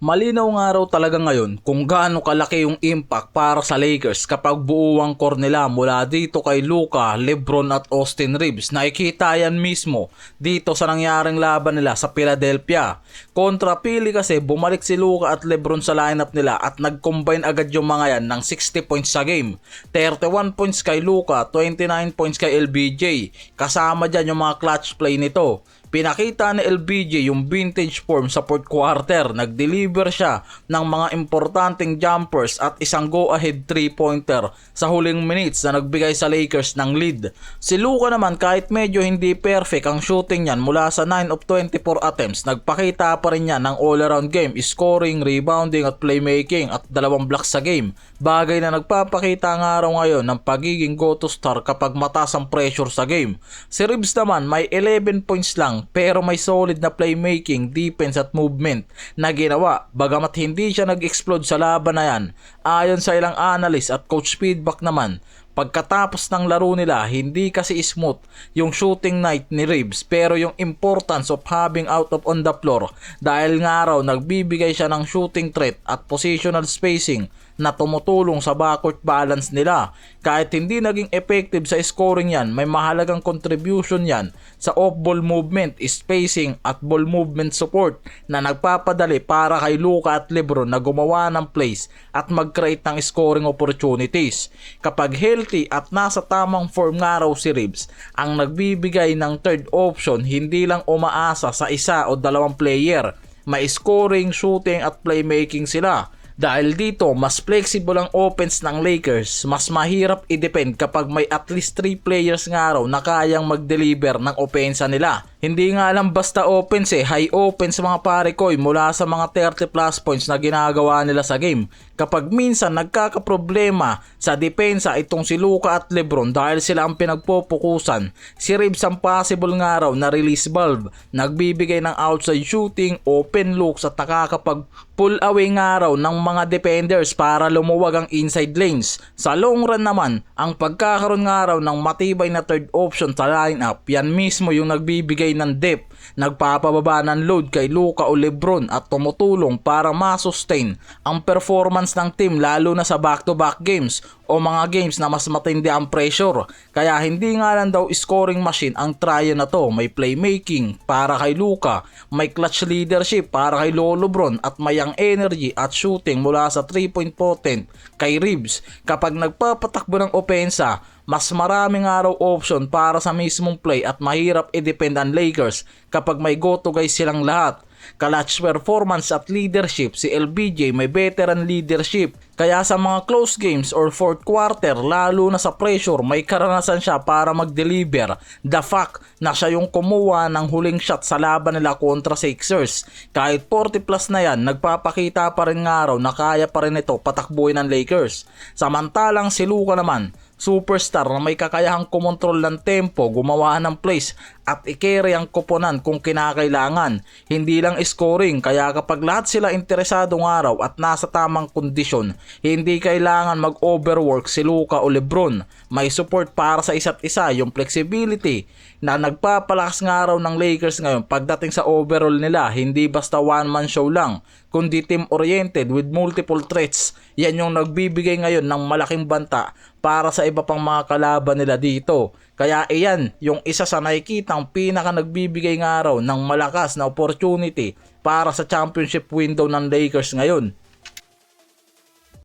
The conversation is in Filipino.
Malinaw nga raw talaga ngayon kung gaano kalaki yung impact para sa Lakers kapag buo ang core nila mula dito kay Luka, LeBron at Austin Reeves. Nakikita yan mismo dito sa nangyaring laban nila sa Philadelphia. Kontra Philly kasi bumalik si Luka at LeBron sa lineup nila at nag-combine agad yung mga yan ng 60 points sa game. 31 points kay Luka, 29 points kay LBJ. Kasama dyan yung mga clutch play nito. Pinakita ni LBJ yung vintage form sa fourth quarter. Nag-deliver siya ng mga importanteng jumpers at isang go-ahead 3-pointer sa huling minutes na nagbigay sa Lakers ng lead. Si Luka naman kahit medyo hindi perfect ang shooting niyan mula sa 9 of 24 attempts, nagpakita pa rin niya ng all-around game, scoring, rebounding at playmaking at 2 blocks sa game. Bagay na nagpapakita nga araw ngayon ng pagiging go-to star kapag mataas ang pressure sa game. Si Reeves naman may 11 points lang pero may solid na playmaking, defense at movement na ginawa bagamat hindi siya nag-explode sa laban na yan. Ayon sa ilang analyst at coach feedback naman, pagkatapos ng laro nila hindi kasi smooth yung shooting night ni Reeves pero yung importance of having out of on the floor dahil nga raw nagbibigay siya ng shooting threat at positional spacing na tumutulong sa backcourt balance nila. Kahit hindi naging effective sa scoring yan, may mahalagang contribution yan sa off-ball movement, spacing at ball movement support na nagpapadali para kay Luka at LeBron na gumawa ng plays at mag-create ng scoring opportunities. Kapag healthy at nasa tamang form nga raw si Reeves, ang nagbibigay ng third option, hindi lang umaasa sa isa o dalawang player. May scoring, shooting at playmaking sila. Dahil dito, mas flexible ang offense ng Lakers, mas mahirap i-depend kapag may at least 3 players nga raw na kayang mag-deliver ng opensa nila. Hindi nga lang basta offense high offense mga pare ko mula sa mga 30 plus points na ginagawa nila sa game. Kapag minsan nagkakaproblema sa depensa itong si Luka at LeBron dahil sila ang pinagpupukusan, si Reeves ang possible nga raw na release valve, nagbibigay ng outside shooting, open looks at nakakapag pull away nga raw ng mga defenders para lumuwag ang inside lanes. Sa long run naman, ang pagkakaroon nga raw ng matibay na third option sa lineup, yan mismo yung nagbibigay ng depth, nagpapababa ng load kay Luka o LeBron at tumutulong para ma-sustain ang performance ng team lalo na sa back-to-back games o mga games na mas matindi ang pressure. Kaya hindi nga lang daw scoring machine ang trio na to. May playmaking para kay Luka, may clutch leadership para kay LeBron at may ang energy at shooting mula sa 3-point potent kay Reeves. Kapag nagpapatakbo ng opensa, mas maraming araw option para sa mismong play at mahirap i-depend ang Lakers kapag may go-to guys silang lahat. Clutch performance at leadership, si LBJ may veteran leadership. Kaya sa mga close games or fourth quarter, lalo na sa pressure, may karanasan siya para mag-deliver. The fact na siya yung kumuha ng huling shot sa laban nila kontra Sixers. Kahit 40 plus na yan, nagpapakita pa rin nga raw na kaya pa rin ito patakbuhin ng Lakers. Samantalang si Luka naman, superstar na may kakayahang kumontrol ng tempo, gumawa ng plays at i-carry ang koponan kung kinakailangan. Hindi lang scoring, kaya kapag lahat sila interesadong araw at nasa tamang kondisyon, hindi kailangan mag-overwork si Luka o LeBron. May support para sa isa't isa, yung flexibility na nagpapalakas nga araw ng Lakers ngayon pagdating sa overall nila. Hindi basta one-man show lang, kundi team-oriented with multiple threats. Yan yung nagbibigay ngayon ng malaking banta para sa iba pang mga kalaban nila dito. Kaya iyan yung isa sa nakikitang pinaka nagbibigay nga raw ng malakas na opportunity para sa championship window ng Lakers ngayon.